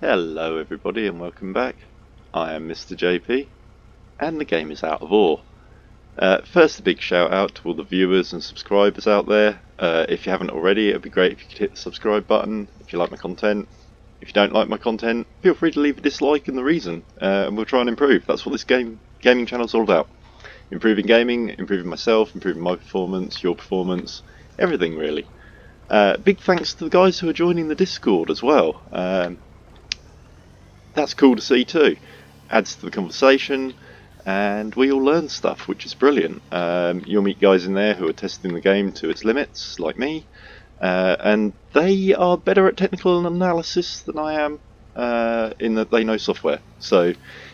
Hello everybody and welcome back. I am Mr. JP and the game is Out of Ore. First, a big shout out to all the viewers and subscribers out there. If you haven't already, it would be great if you could hit the subscribe button if you like my content. If you don't like my content, feel free to leave a dislike and the reason, and we'll try and improve. That's what this gaming channel is all about. Improving gaming, improving myself, improving my performance, your performance, everything really. Big thanks to the guys who are joining the Discord as well. That's cool to see too. Adds to the conversation, and we all learn stuff, which is brilliant. You'll meet guys in there who are testing the game to its limits, like me, and they are better at technical analysis than I am, in that they know software. So,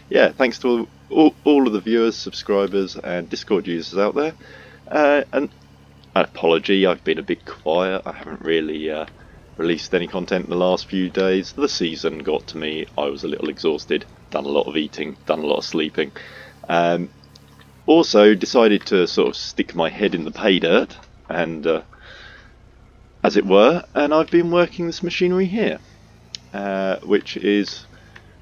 yeah, thanks to all of the viewers, subscribers, and Discord users out there. And an apology, I've been a bit quiet. I haven't really released any content in the last few days. The season got to me. I was a little exhausted, done a lot of eating, done a lot of sleeping. Also decided to sort of stick my head in the pay dirt, and as it were, and I've been working this machinery here, which is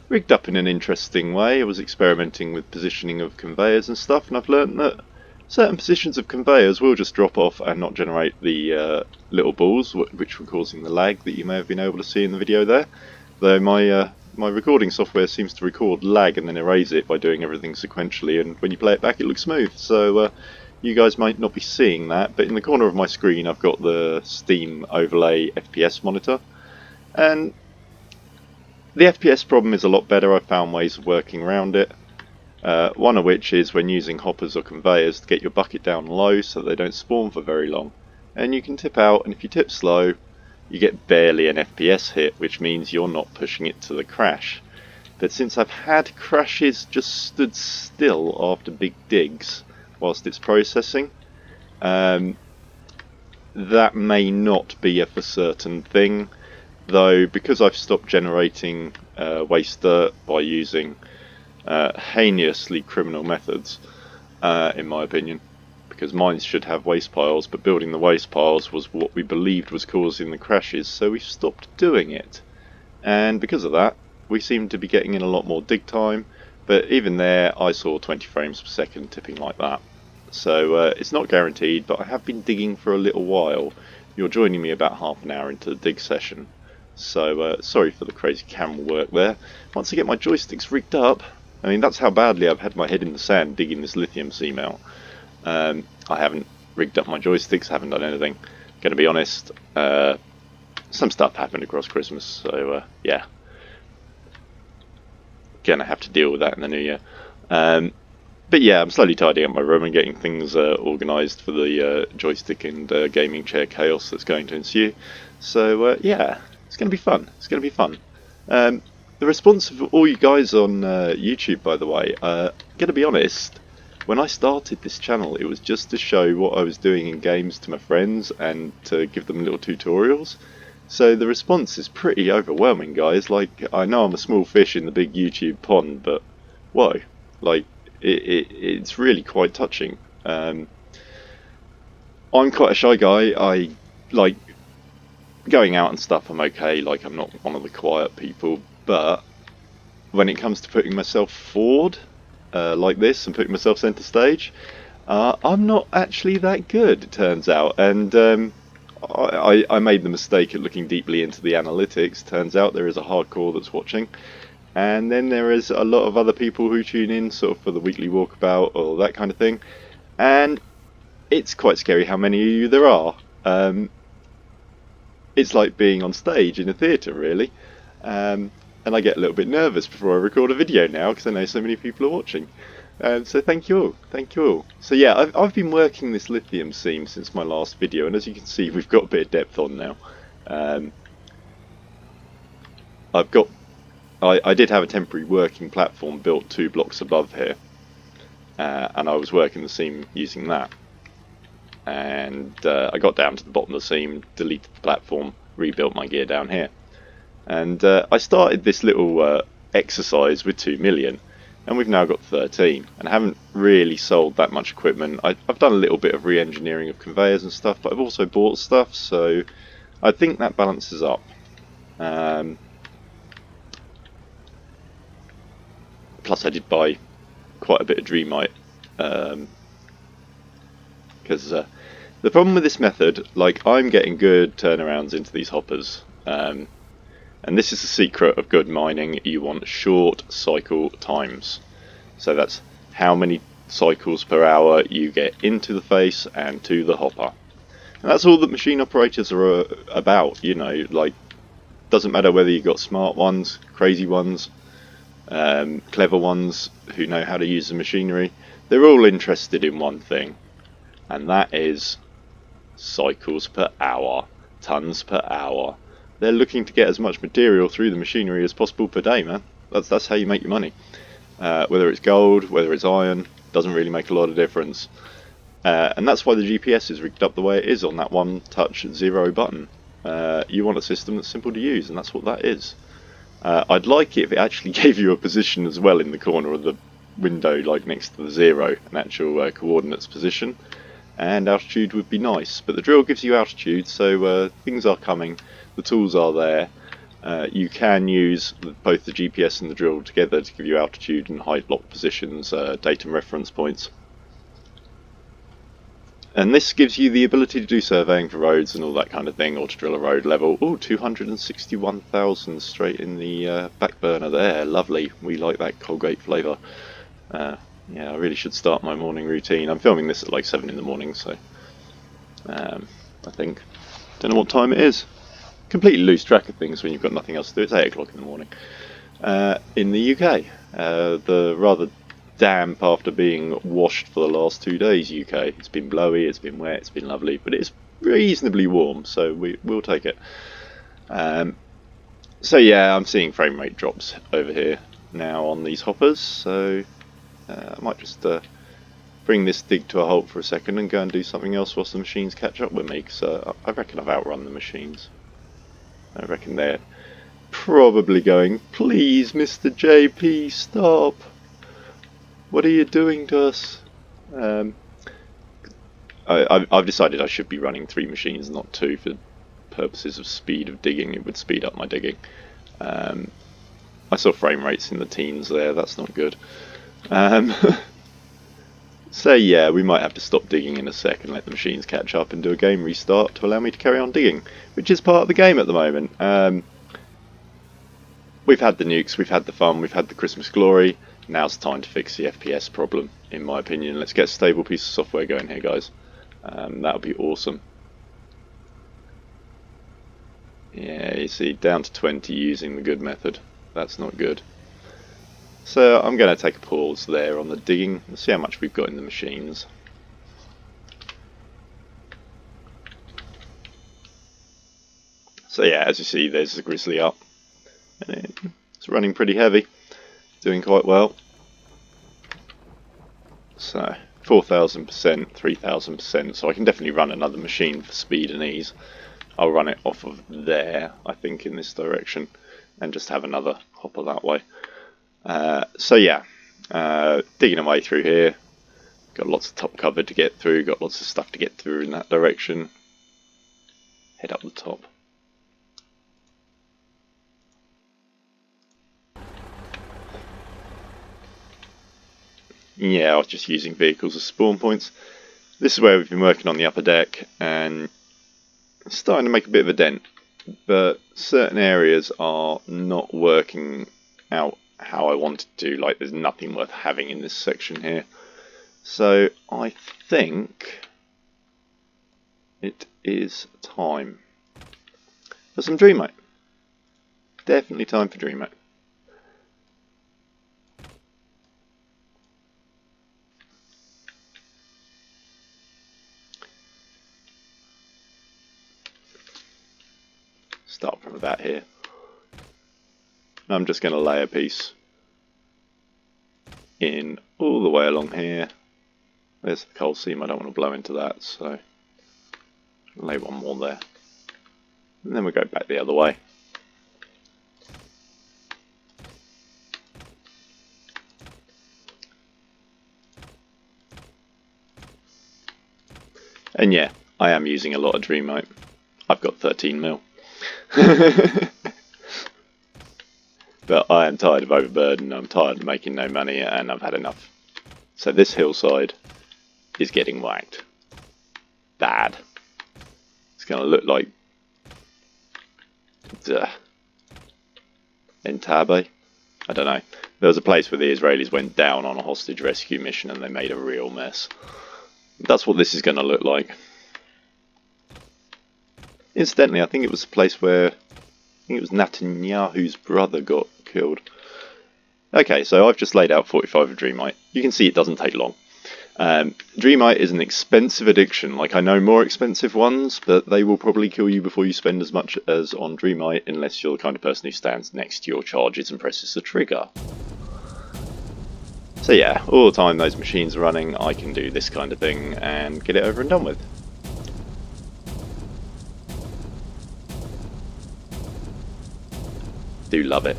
rigged up in an interesting way. I was experimenting with positioning of conveyors and stuff, and I've learned that certain positions of conveyors will just drop off and not generate the little balls, which were causing the lag that you may have been able to see in the video there. Though my recording software seems to record lag and then erase it by doing everything sequentially, and when you play it back it looks smooth. So you guys might not be seeing that, but in the corner of my screen I've got the Steam overlay FPS monitor, and the FPS problem is a lot better. I've found ways of working around it. One of which is when using hoppers or conveyors to get your bucket down low so they don't spawn for very long. And you can tip out, and if you tip slow, you get barely an FPS hit, which means you're not pushing it to the crash. But since I've had crashes just stood still after big digs whilst it's processing, that may not be a for certain thing, though because I've stopped generating waste dirt by using heinously criminal methods, in my opinion, because mines should have waste piles, but building the waste piles was what we believed was causing the crashes, so we stopped doing it. And because of that, we seem to be getting in a lot more dig time, but even there I saw 20 frames per second tipping like that. So it's not guaranteed, but I have been digging for a little while. You're joining me about half an hour into the dig session, so sorry for the crazy camera work there. Once I get my joysticks rigged up, I mean, that's how badly I've had my head in the sand digging this lithium seam out. I haven't rigged up my joysticks, haven't done anything. Gonna be honest, some stuff happened across Christmas, so yeah. Gonna have to deal with that in the new year. But yeah, I'm slowly tidying up my room and getting things organised for the joystick and gaming chair chaos that's going to ensue. So yeah, it's gonna be fun. It's gonna be fun. The response of all you guys on YouTube, by the way, gonna be honest, when I started this channel it was just to show what I was doing in games to my friends and to give them little tutorials. So the response is pretty overwhelming, guys. Like, I know I'm a small fish in the big YouTube pond, but whoa, like, it's really quite touching. I'm quite a shy guy. I like going out and stuff, I'm okay, like I'm not one of the quiet people, but when it comes to putting myself forward like this and putting myself centre stage, I'm not actually that good, it turns out. And I made the mistake of looking deeply into the analytics. Turns out there is a hardcore that's watching, and then there is a lot of other people who tune in sort of for the weekly walkabout or that kind of thing, and it's quite scary how many of you there are. It's like being on stage in a theatre, really. And I get a little bit nervous before I record a video now because I know so many people are watching. So thank you all, thank you all. So yeah, I've been working this lithium seam since my last video, and as you can see we've got a bit of depth on now. I did have a temporary working platform built 2 blocks above here, and I was working the seam using that. And I got down to the bottom of the seam, deleted the platform, rebuilt my gear down here. And I started this little exercise with 2 million, and we've now got 13, and I haven't really sold that much equipment. I've done a little bit of re-engineering of conveyors and stuff, but I've also bought stuff, so I think that balances up. plus I did buy quite a bit of Dreamite, because the problem with this method, like, I'm getting good turnarounds into these hoppers, and this is the secret of good mining. You want short cycle times, so that's how many cycles per hour you get into the face and to the hopper. And that's all that machine operators are about, you know, like, doesn't matter whether you've got smart ones, crazy ones, clever ones who know how to use the machinery. They're all interested in one thing, and that is cycles per hour, tons per hour. They're looking to get as much material through the machinery as possible per day, man. That's how you make your money. Whether it's gold, whether it's iron, doesn't really make a lot of difference. And that's why the GPS is rigged up the way it is on that one touch zero button. You want a system that's simple to use, and that's what that is. I'd like it if it actually gave you a position as well in the corner of the window, like next to the zero, an actual coordinates position, and altitude would be nice. But the drill gives you altitude, so things are coming, the tools are there. You can use both the GPS and the drill together to give you altitude and height lock positions, date and reference points. And this gives you the ability to do surveying for roads and all that kind of thing, or to drill a road level. Oh, 261,000 straight in the back burner there. Lovely. We like that Colgate flavour. Yeah, I really should start my morning routine. I'm filming this at like 7 in the morning, so I think. Don't know what time it is. Completely lose track of things when you've got nothing else to do. It's 8 o'clock in the morning. In the UK, the rather damp after being washed for the last 2 days UK. It's been blowy, it's been wet, it's been lovely, but it's reasonably warm, so we'll take it. So yeah, I'm seeing frame rate drops over here now on these hoppers, so I might just bring this dig to a halt for a second and go and do something else whilst the machines catch up with me, because I reckon I've outrun the machines. I reckon they're probably going, please Mr. JP, stop! What are you doing to us? I've decided I should be running 3 machines, not 2, for purposes of speed of digging. It would speed up my digging. I saw frame rates in the teens there, that's not good. So yeah, we might have to stop digging in a sec and let the machines catch up and do a game restart to allow me to carry on digging, which is part of the game at the moment. We've had the nukes, we've had the fun, we've had the Christmas glory. Now's the time to fix the FPS problem, in my opinion. Let's get a stable piece of software going here, guys. That'll be awesome. Yeah, you see, down to 20 using the good method. That's not good. So I'm going to take a pause there on the digging. Let's see how much we've got in the machines. So yeah, as you see, there's the Grizzly up. And it's running pretty heavy. Doing quite well. So 4,000%, 3,000%, so I can definitely run another machine for speed and ease. I'll run it off of there, I think, in this direction, and just have another hopper that way. So yeah, digging away through here. Got lots of top cover to get through, got lots of stuff to get through in that direction. Head up the top. Yeah, I was just using vehicles as spawn points. This is where we've been working on the upper deck, and it's starting to make a bit of a dent, but certain areas are not working out how I wanted to. Like, there's nothing worth having in this section here. So I think it is time for some Dreamite. Definitely time for Dreamite. Start from about here. I'm just going to lay a piece in all the way along here. There's the coal seam, I don't want to blow into that, so lay one more there. And then we'll go back the other way. And yeah, I am using a lot of Dreamite. I've got 13 mil. But I am tired of overburden, I'm tired of making no money, and I've had enough. So this hillside is getting whacked. Bad. It's going to look like Entebbe. I don't know. There was a place where the Israelis went down on a hostage rescue mission and they made a real mess. That's what this is going to look like. Incidentally, I think it was a place where it was Netanyahu's brother got killed. Okay, so I've just laid out 45 of Dreamite. You can see it doesn't take long. Dreamite is an expensive addiction. Like, I know more expensive ones, but they will probably kill you before you spend as much as on Dreamite, unless you're the kind of person who stands next to your charges and presses the trigger. So yeah, all the time those machines are running, I can do this kind of thing and get it over and done with. Do love it.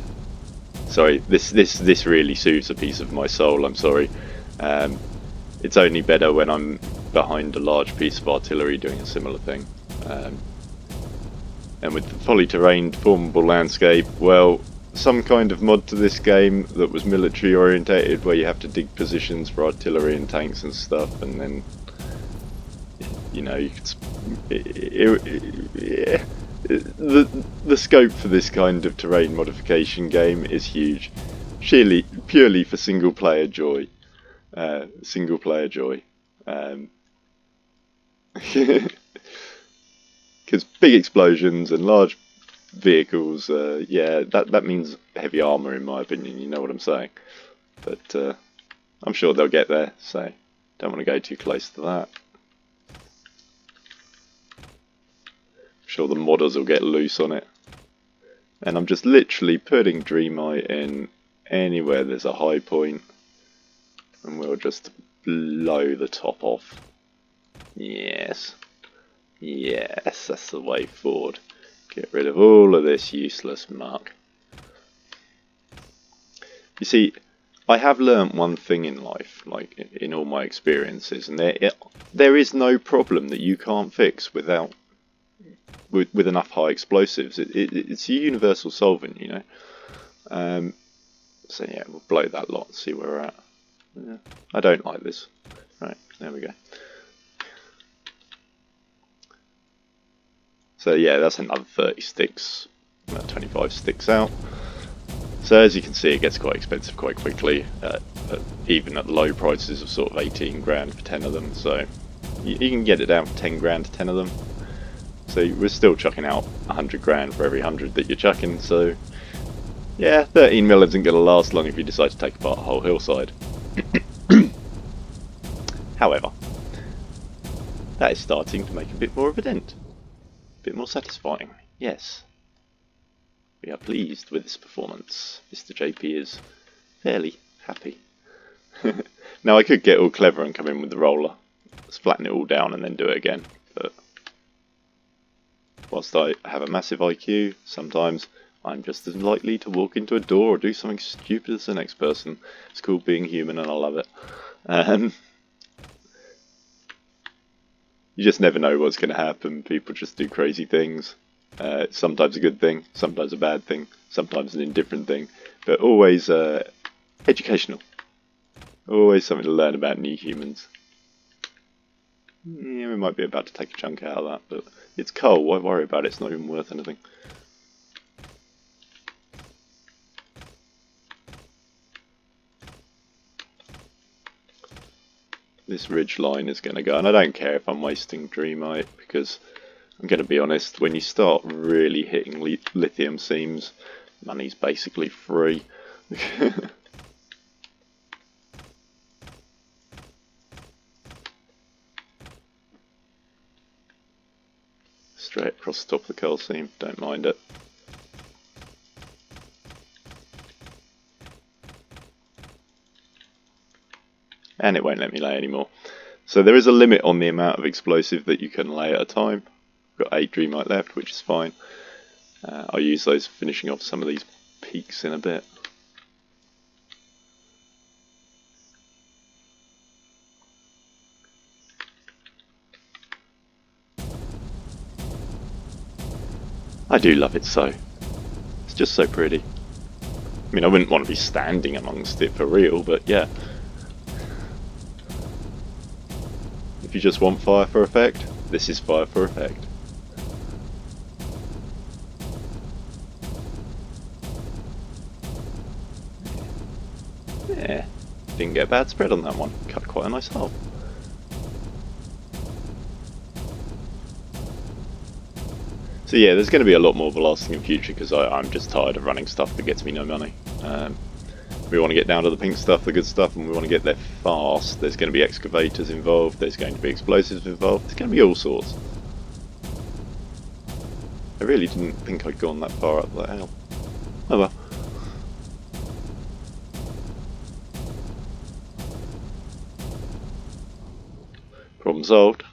Sorry, this really soothes a piece of my soul, I'm sorry. It's only better when I'm behind a large piece of artillery doing a similar thing. And with the fully terrained, formable landscape, well, some kind of mod to this game that was military orientated, where you have to dig positions for artillery and tanks and stuff, and then, you know, you could... The scope for this kind of terrain modification game is huge, purely for single player joy. Because big explosions and large vehicles, yeah, that means heavy armour in my opinion, you know what I'm saying. But I'm sure they'll get there, so don't want to go too close to that. I'm sure the modders will get loose on it. And I'm just literally putting Dreamite in anywhere there's a high point, and we'll just blow the top off. Yes. Yes, that's the way forward. Get rid of all of this useless muck. You see, I have learnt one thing in life, like in all my experiences, and there is no problem that you can't fix with enough high explosives. It's a universal solvent, you know. So yeah, we'll blow that lot and see where we're at. Yeah, I don't like this. Right, there we go. So yeah, that's another 30 sticks, 25 sticks out. So as you can see, it gets quite expensive quite quickly, even at low prices of sort of 18 grand for 10 of them. So you can get it down for 10 grand to 10 of them. So we're still chucking out 100 grand for every 100 that you're chucking. So yeah, 13 mil isn't going to last long if you decide to take apart a whole hillside. However, that is starting to make a bit more of a dent. A bit more satisfying, yes. We are pleased with this performance. Mr. JP is fairly happy. Now I could get all clever and come in with the roller. Let's flatten it all down and then do it again. But whilst I have a massive IQ, sometimes I'm just as likely to walk into a door or do something stupid as the next person. It's called being human and I love it. You just never know what's going to happen. People just do crazy things. Sometimes a good thing, sometimes a bad thing, sometimes an indifferent thing, but always educational. Always something to learn about new humans. Yeah, we might be about to take a chunk out of that, but it's coal, why worry about it? It's not even worth anything. This ridge line is going to go, and I don't care if I'm wasting Dreamite, because I'm going to be honest, when you start really hitting lithium seams, money's basically free. Straight across the top of the coal seam, don't mind it. And it won't let me lay anymore. So there is a limit on the amount of explosive that you can lay at a time. I've got 8 Dreamite left, which is fine. I'll use those for finishing off some of these peaks in a bit. I do love it so. It's just so pretty. I mean, I wouldn't want to be standing amongst it for real, but yeah. If you just want fire for effect, this is fire for effect. Yeah, didn't get a bad spread on that one. Cut quite a nice hole. So yeah, there's going to be a lot more velocity in future because I'm just tired of running stuff that gets me no money. We want to get down to the pink stuff, the good stuff, and we want to get there fast. There's going to be excavators involved, there's going to be explosives involved, there's going to be all sorts. I really didn't think I'd gone that far up that hill. Oh well. Problem solved.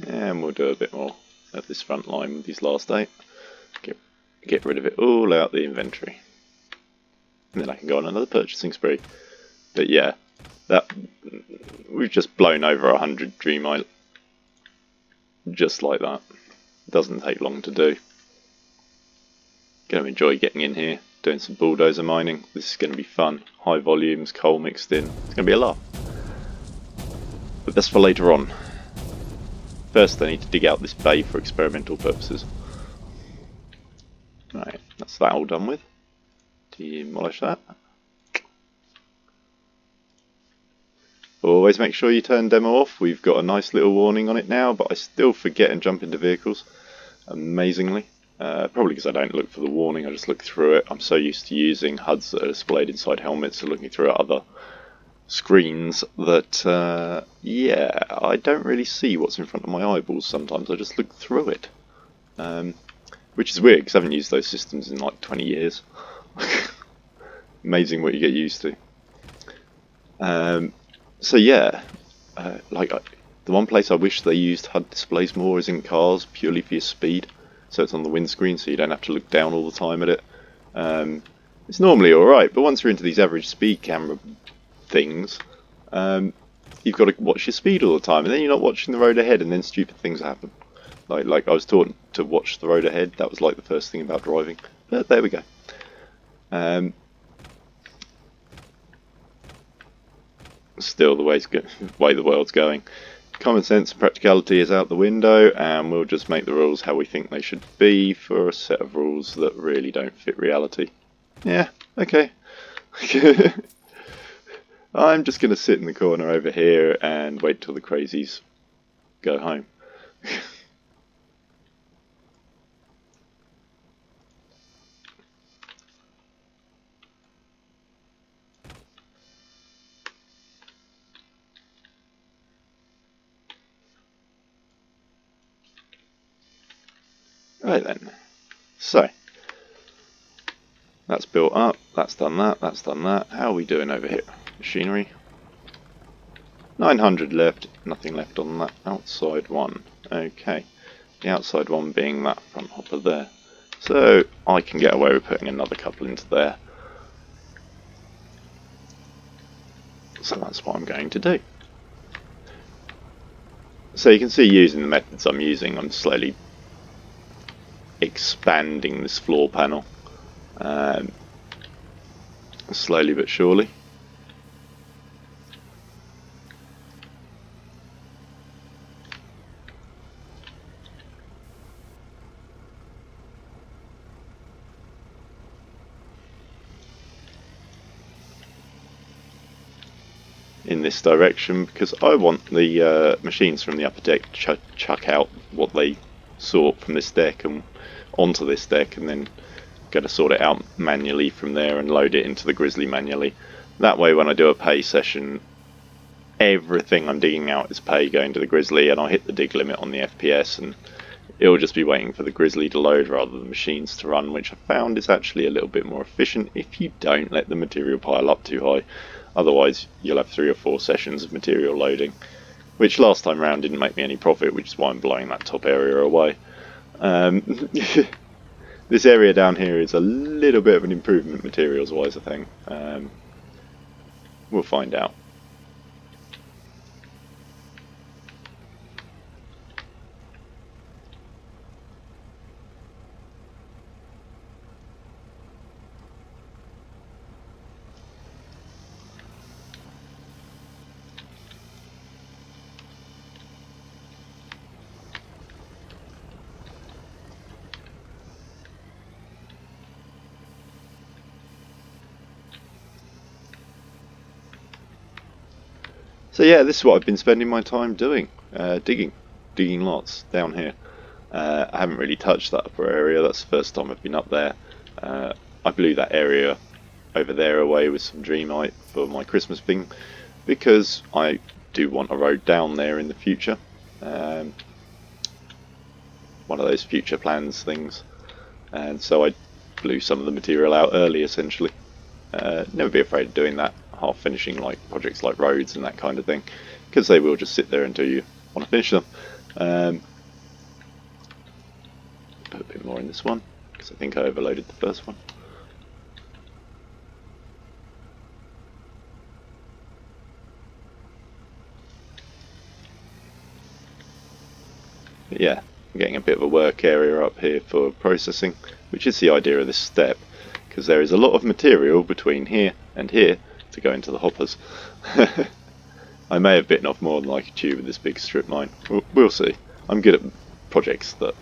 And we'll do a bit more at this front line with these last 8. Get rid of it all out the inventory. And then I can go on another purchasing spree. But yeah, we've just blown over 100 Dreamite. Just like that. Doesn't take long to do. Going to enjoy getting in here, doing some bulldozer mining. This is going to be fun. High volumes, coal mixed in. It's going to be a lot. But that's for later on. First I need to dig out this bay for experimental purposes. Right, that's that all done with. Demolish that. Always make sure you turn demo off. We've got a nice little warning on it now, but I still forget and jump into vehicles. Amazingly. Probably because I don't look for the warning, I just look through it. I'm so used to using HUDs that are displayed inside helmets or looking through other screens that, yeah, I don't really see what's in front of my eyeballs sometimes. I just look through it. Which is weird because I haven't used those systems in like 20 years. Amazing what you get used to. So yeah, the one place I wish they used HUD displays more is in cars, purely for your speed. So it's on the windscreen, so you don't have to look down all the time at it. It's normally alright, but once you're into these average speed camera things, you've got to watch your speed all the time, and then you're not watching the road ahead, and then stupid things happen. Like I was taught to watch the road ahead. That was like the first thing about driving. But there we go. Still the way the world's going. Common sense and practicality is out the window, and we'll just make the rules how we think they should be for a set of rules that really don't fit reality. Yeah, okay. I'm just going to sit in the corner over here and wait till the crazies go home. Right then, so that's built up, that's done that, that's done that. How are we doing over here? Machinery? 900 left, nothing left on that outside one. Okay, the outside one being that front hopper there. So I can get away with putting another couple into there. So that's what I'm going to do. So you can see using the methods I'm using, I'm slowly expanding this floor panel, slowly but surely. In this direction, because I want the machines from the upper deck to chuck out what they sort from this deck and onto this deck, and then go to sort it out manually from there and load it into the Grizzly manually. That way when I do a pay session, everything I'm digging out is pay going to the Grizzly, and I'll hit the dig limit on the FPS and it'll just be waiting for the Grizzly to load rather than the machines to run, which I found is actually a little bit more efficient if you don't let the material pile up too high. Otherwise you'll have 3 or 4 sessions of material loading, which last time round didn't make me any profit, which is why I'm blowing that top area away. This area down here is a little bit of an improvement materials wise, I think. We'll find out. So yeah, this is what I've been spending my time doing, digging lots down here. I haven't really touched that upper area. That's the first time I've been up there. I blew that area over there away with some Dreamite for my Christmas thing, because I do want a road down there in the future. Um, one of those future plans things. And so I blew some of the material out early, essentially. Never be afraid of doing that, half finishing like projects like roads and that kind of thing, because they will just sit there until you want to finish them. Put a bit more in this one, because I think I overloaded the first one. But yeah, I'm getting a bit of a work area up here for processing, which is the idea of this step, because there is a lot of material between here and here to go into the hoppers. I may have bitten off more than I could chew with this big strip mine. We'll see. I'm good at projects that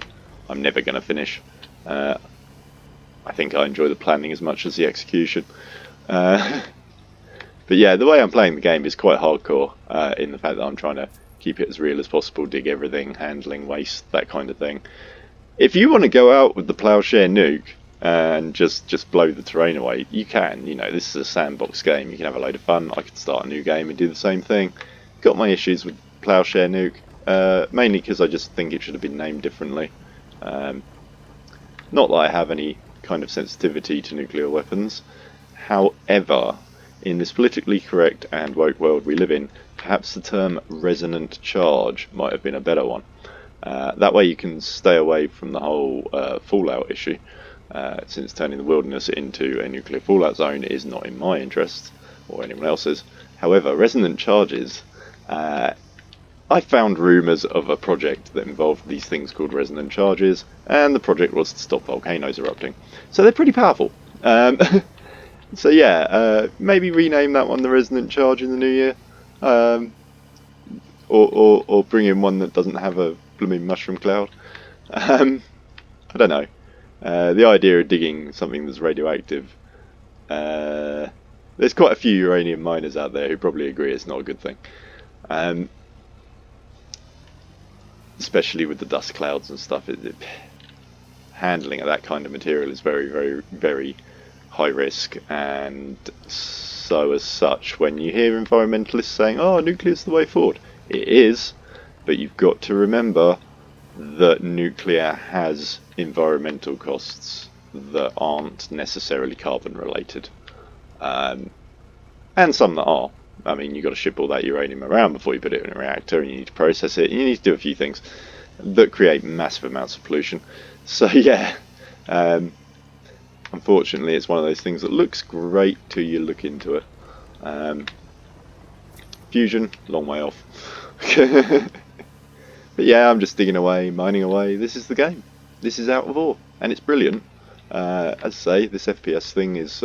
I'm never going to finish. I think I enjoy the planning as much as the execution. But yeah, the way I'm playing the game is quite hardcore, in the fact that I'm trying to keep it as real as possible, dig everything, handling waste, that kind of thing. If you want to go out with the plowshare nuke and just blow the terrain away, you can. You know, this is a sandbox game. You can have a load of fun. I could start a new game and do the same thing. Got my issues with plowshare nuke, mainly because I just think it should have been named differently. Not that I have any kind of sensitivity to nuclear weapons. However, in this politically correct and woke world we live in, perhaps the term resonant charge might have been a better one. That way you can stay away from the whole fallout issue, since turning the wilderness into a nuclear fallout zone is not in my interest or anyone else's. However, resonant charges, I found rumours of a project that involved these things called resonant charges, and the project was to stop volcanoes erupting. So they're pretty powerful. So yeah, maybe rename that one the resonant charge in the new year, or bring in one that doesn't have a blooming mushroom cloud. I don't know. The idea of digging something that's radioactive, there's quite a few uranium miners out there who probably agree it's not a good thing. Especially with the dust clouds and stuff, handling of that kind of material is very, very, very high risk, and so as such, when you hear environmentalists saying, oh, nuclear's the way forward, it is, but you've got to remember that nuclear has environmental costs that aren't necessarily carbon related, and some that are. I mean, you've got to ship all that uranium around before you put it in a reactor, and you need to process it, and you need to do a few things that create massive amounts of pollution. So yeah, unfortunately it's one of those things that looks great till you look into it. Fusion, long way off. But yeah, I'm just digging away, mining away. This is the game. This is Out of Ore, and it's brilliant. As I say, this FPS thing is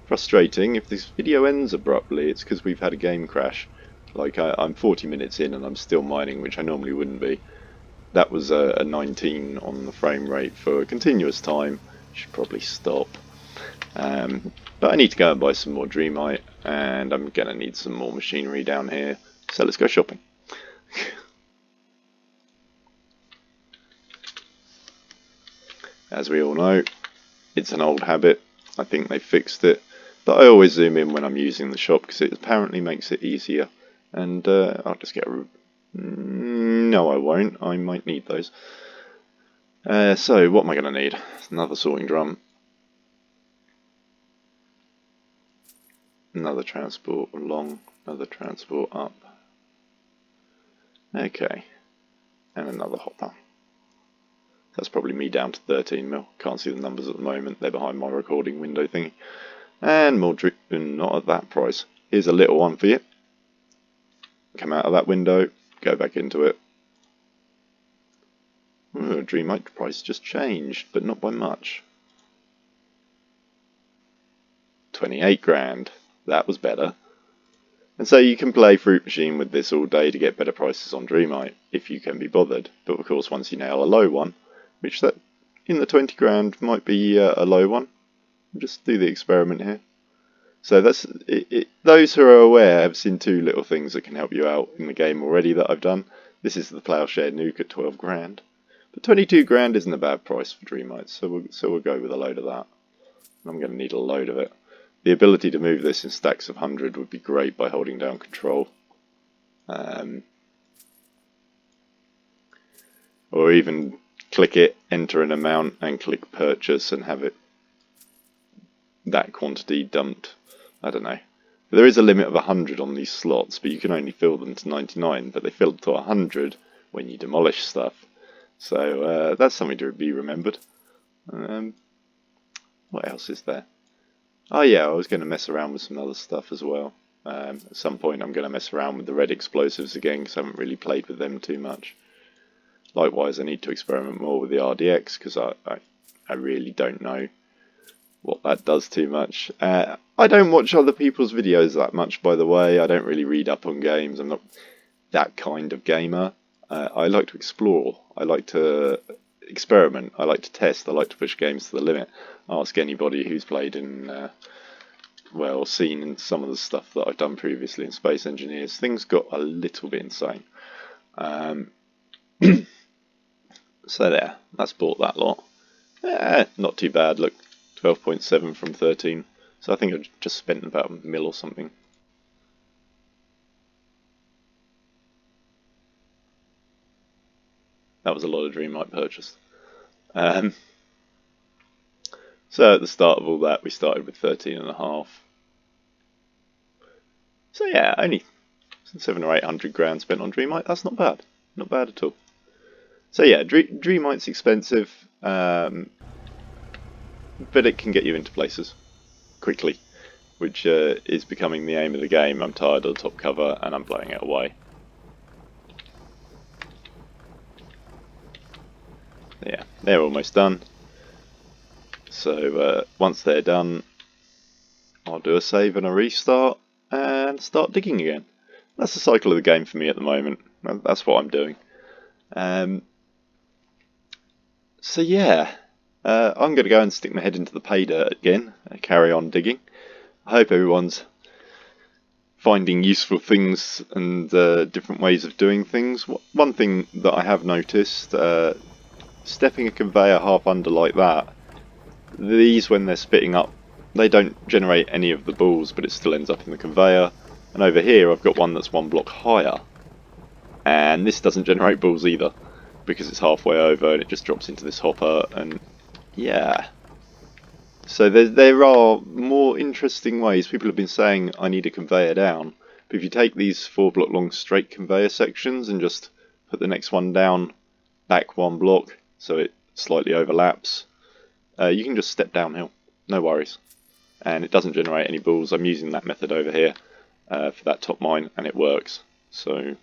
frustrating. If this video ends abruptly, it's because we've had a game crash. Like, I'm 40 minutes in and I'm still mining, which I normally wouldn't be. That was a 19 on the frame rate for a continuous time. Should probably stop. But I need to go and buy some more Dreamite, and I'm going to need some more machinery down here. So let's go shopping. As we all know, it's an old habit. I think they fixed it. But I always zoom in when I'm using the shop because it apparently makes it easier. And I'll just get a... No, I won't. I might need those. So, what am I going to need? Another sorting drum. Another transport along. Another transport up. Okay. And another hopper. That's probably me down to 13 mil. Can't see the numbers at the moment. They're behind my recording window thingy. And more not at that price. Here's a little one for you. Come out of that window, go back into it. Oh, Dreamite price just changed, but not by much. 28 grand. That was better. And so you can play Fruit Machine with this all day to get better prices on Dreamite, if you can be bothered. But of course, once you nail a low one, which that in the 20 grand might be a low one, just do the experiment here. So that's those who are aware have seen two little things that can help you out in the game already that I've done. This is the Plowshare Nuke at 12 grand. But 22 grand isn't a bad price for Dreamite, so we'll go with a load of that. I'm going to need a load of it. The ability to move this in stacks of 100 would be great by holding down control. Or even click it, enter an amount, and click purchase and have it that quantity dumped. I don't know. There is a limit of 100 on these slots, but you can only fill them to 99, but they fill to 100 when you demolish stuff. So that's something to be remembered. What else is there? Oh yeah, I was going to mess around with some other stuff as well. At some point I'm going to mess around with the red explosives again, because I haven't really played with them too much. Likewise, I need to experiment more with the RDX, because I really don't know what that does too much. I don't watch other people's videos that much, by the way. I don't really read up on games. I'm not that kind of gamer. I like to explore. I like to experiment. I like to test. I like to push games to the limit. Ask anybody who's played in, well, seen in some of the stuff that I've done previously in Space Engineers. Things got a little bit insane. So there, that's bought that lot. Not too bad. Look, 12.7 from 13. So I think I just spent about a mil or something. That was a lot of Dreamite purchased. So at the start of all that, we started with 13.5. So yeah, only 700 or 800 grand spent on Dreamite. That's not bad. Not bad at all. So yeah, Dreamite's expensive, but it can get you into places quickly, which is becoming the aim of the game. I'm tired of the top cover and I'm blowing it away. Yeah, they're almost done. So once they're done, I'll do a save and a restart and start digging again. That's the cycle of the game for me at the moment. That's what I'm doing. So yeah, I'm going to go and stick my head into the pay dirt again and carry on digging. I hope everyone's finding useful things and different ways of doing things. One thing that I have noticed, stepping a conveyor half under like that, these when they're spitting up, they don't generate any of the balls, but it still ends up in the conveyor. And over here I've got one that's one block higher, and this doesn't generate balls either, because it's halfway over and it just drops into this hopper. And yeah, so there are more interesting ways. People have been saying I need a conveyor down, but if you take these 4 block long straight conveyor sections and just put the next one down back 1 block so it slightly overlaps, you can just step downhill, no worries, and it doesn't generate any balls. I'm using that method over here for that top mine, and it works. So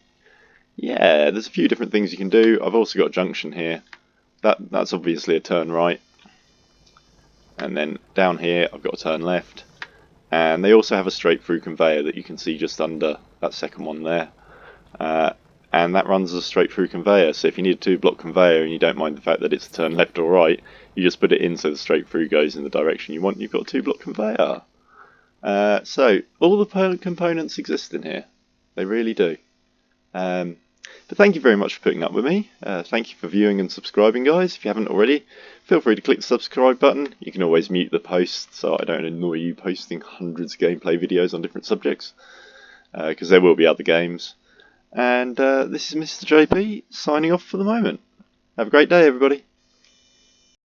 yeah, there's a few different things you can do. I've also got a junction here. That's obviously a turn right, and then down here I've got a turn left, and they also have a straight through conveyor that you can see just under that second one there, and that runs as a straight through conveyor. So if you need a 2 block conveyor and you don't mind the fact that it's a turn left or right, you just put it in so the straight through goes in the direction you want. You've got a 2 block conveyor. So all the components exist in here. They really do. But thank you very much for putting up with me. Thank you for viewing and subscribing, guys. If you haven't already, feel free to click the subscribe button. You can always mute the post so I don't annoy you posting hundreds of gameplay videos on different subjects, because there will be other games. And this is Mr. JP signing off for the moment. Have a great day, everybody.